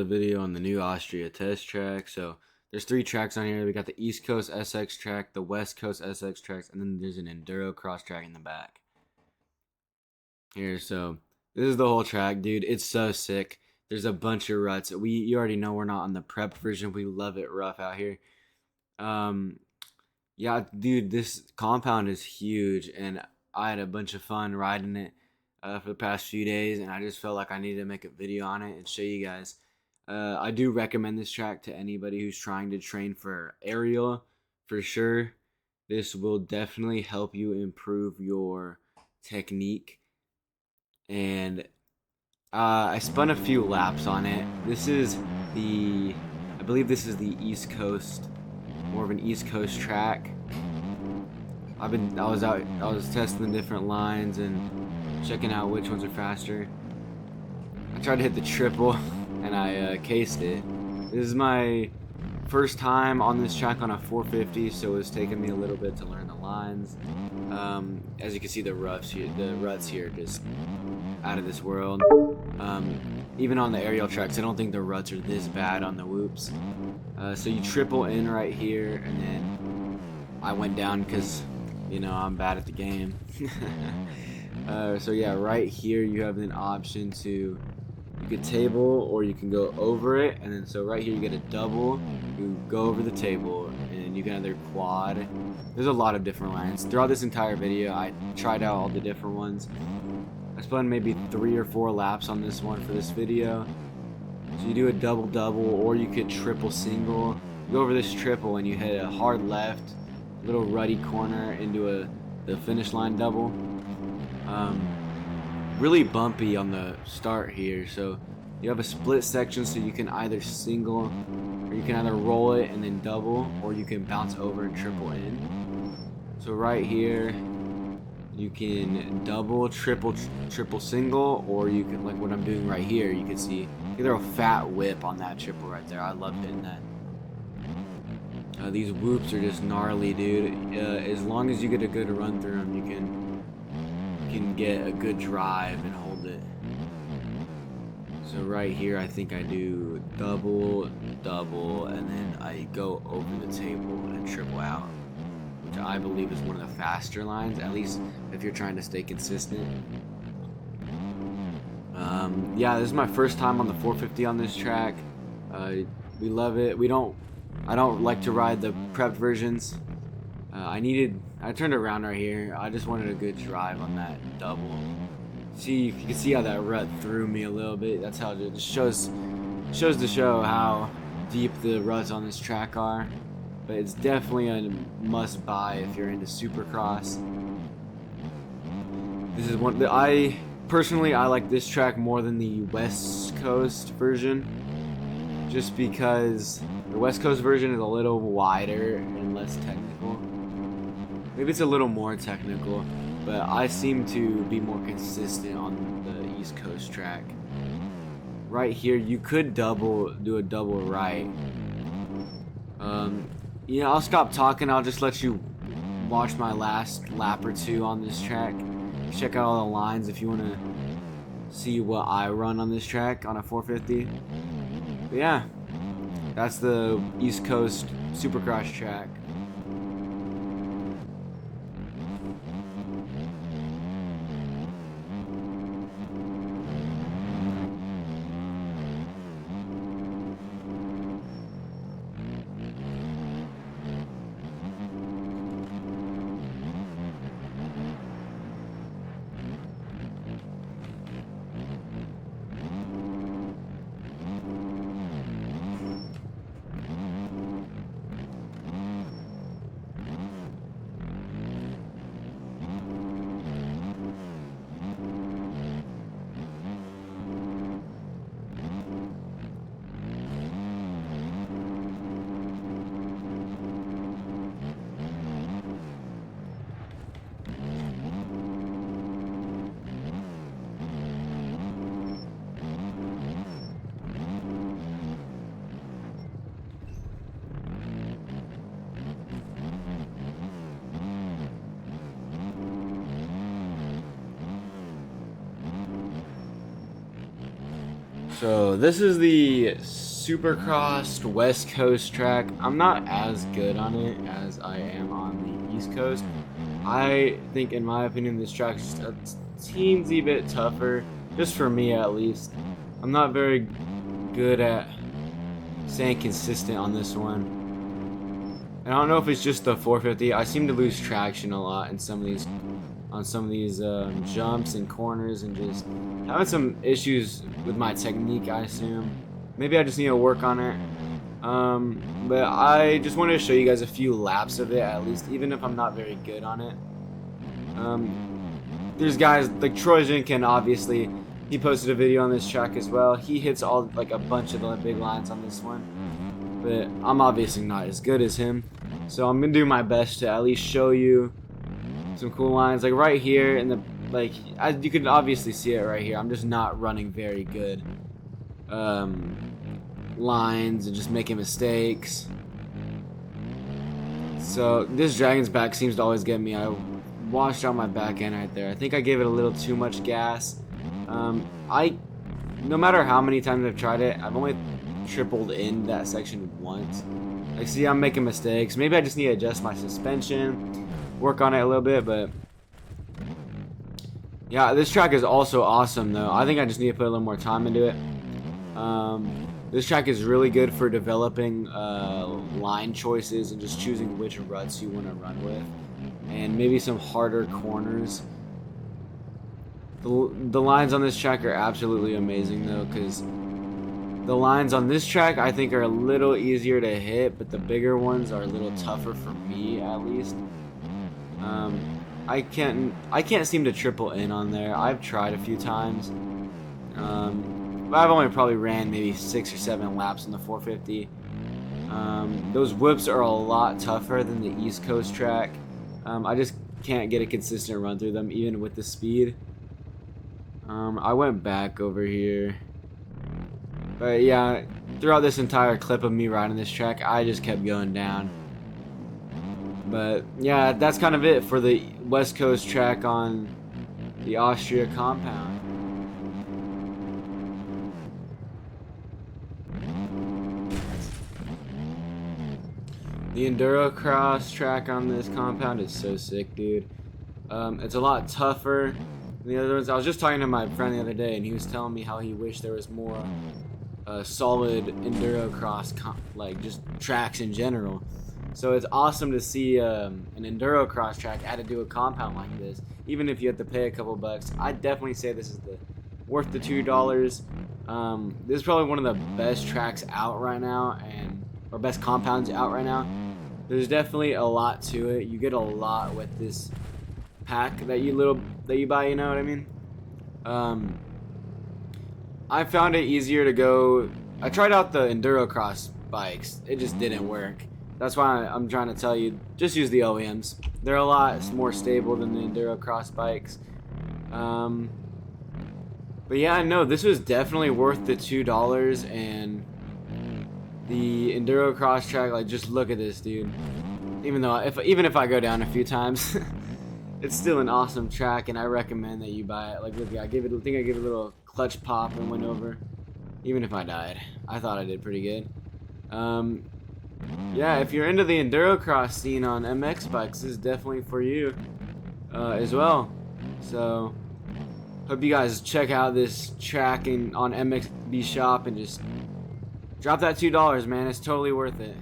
video on the new Austria Test Track. So there's 3 tracks on here. We got the East Coast SX track, the West Coast SX tracks, and then there's an Enduro cross track in the back. Here, so this is the whole track, dude. It's so sick. There's a bunch of ruts. You already know we're not on the prep version. We love it rough out here. Yeah, dude, this compound is huge, and I had a bunch of fun riding it for the past few days, and I just felt like I needed to make a video on it and show you guys. I do recommend this track to anybody who's trying to train for aerial, for sure. This will definitely help you improve your technique. And I spun a few laps on it. I believe this is the East Coast, more of an East Coast track. I was testing the different lines and checking out which ones are faster. I tried to hit the triple and I cased it. This is my first time on this track on a 450, so it's taken me a little bit to learn the lines. As you can see, the ruts here are just out of this world. Even on the aerial tracks, I don't think the ruts are this bad on the whoops. So you triple in right here, and then I went down because, you know, I'm bad at the game. So yeah, right here you have an option to, you could table or you can go over it, and then so right here you get a double, you go over the table, and you can either quad. There's a lot of different lines. Throughout this entire video, I tried out all the different ones. I spun maybe 3 or 4 laps on this one for this video. So you do a double-double, or you could triple-single. You go over this triple and you hit a hard left, little ruddy corner into the finish line double. Really bumpy on the start here, so you have a split section, so you can either single, or you can either roll it and then double, or you can bounce over and triple in. So right here you can double, triple, single, or you can, like what I'm doing right here, you can see you throw a fat whip on that triple right there. I love hitting that. These whoops are just gnarly, dude. As long as you get a good run through them, you can get a good drive and hold it. So right here, I think I do double, and then I go over the table and triple out, which I believe is one of the faster lines, at least if you're trying to stay consistent. Yeah, this is my first time on the 450 on this track. We love it. I don't like to ride the prepped versions. I turned around right here. I just wanted a good drive on that double. See, you can see how that rut threw me a little bit. That's how it just shows to show how deep the ruts on this track are. But it's definitely a must buy if you're into Supercross. This is one that I like this track more than the West Coast version, just because the West Coast version is a little wider and less technical. Maybe it's a little more technical, but I seem to be more consistent on the East Coast track. Right here, you could do a double right. You know, I'll stop talking. I'll just let you watch my last lap or two on this track. Check out all the lines if you want to see what I run on this track on a 450. But yeah, that's the East Coast Supercross track. So this is the Supercross West Coast track. I'm not as good on it as I am on the East Coast. I think, in my opinion, this track is just a teensy bit tougher, just for me at least. I'm not very good at staying consistent on this one. And I don't know if it's just the 450. I seem to lose traction a lot in some of these, jumps and corners, and just having some issues with my technique, I assume. Maybe I just need to work on it. But I just wanted to show you guys a few laps of it, at least, even if I'm not very good on it. There's guys like Troy Jenkins, obviously. He posted a video on this track as well. He hits all like a bunch of the big lines on this one. But I'm obviously not as good as him. So I'm gonna do my best to at least show you some cool lines. Like right here in the, like, you can obviously see it right here. I'm just not running very good lines and just making mistakes. So this Dragon's back seems to always get me. I washed out my back end right there. I think I gave it a little too much gas. No matter how many times I've tried it, I've only tripled in that section once. Like, see, I'm making mistakes. Maybe I just need to adjust my suspension, work on it a little bit. But yeah, this track is also awesome though. I think I just need to put a little more time into it. This track is really good for developing line choices and just choosing which ruts you want to run with, and maybe some harder corners. The lines on this track are absolutely amazing though, because the lines on this track I think are a little easier to hit, but the bigger ones are a little tougher for me, at least. I can't seem to triple in on there. I've tried a few times. But I've only probably ran maybe 6 or 7 laps on the 450. Those whips are a lot tougher than the East Coast track. I just can't get a consistent run through them, even with the speed. I went back over here. But yeah, throughout this entire clip of me riding this track, I just kept going down. But yeah, that's kind of it for the West Coast track on the Austria Compound. The Endurocross track on this compound is so sick, dude. It's a lot tougher than the other ones. I was just talking to my friend the other day, and he was telling me how he wished there was more solid Endurocross, like just tracks in general. So it's awesome to see an Endurocross track added to a compound like this. Even if you have to pay a couple bucks, I'd definitely say this is worth the $2. This is probably one of the best tracks out right now, or best compounds out right now. There's definitely a lot to it. You get a lot with this pack that you buy, you know what I mean? I found it easier to go. I tried out the Endurocross bikes. It just didn't work. That's why I'm trying to tell you, just use the OEMs. They're a lot more stable than the Endurocross bikes. But yeah, no, this was definitely worth the $2. And the Endurocross track, like, just look at this, dude. Even if I go down a few times, it's still an awesome track, and I recommend that you buy it. Like, look, I gave it a little clutch pop and went over. Even if I died, I thought I did pretty good. Yeah, if you're into the Endurocross scene on MX bikes, this is definitely for you as well. So, hope you guys check out this track on MXB Shop and just drop that $2, man. It's totally worth it.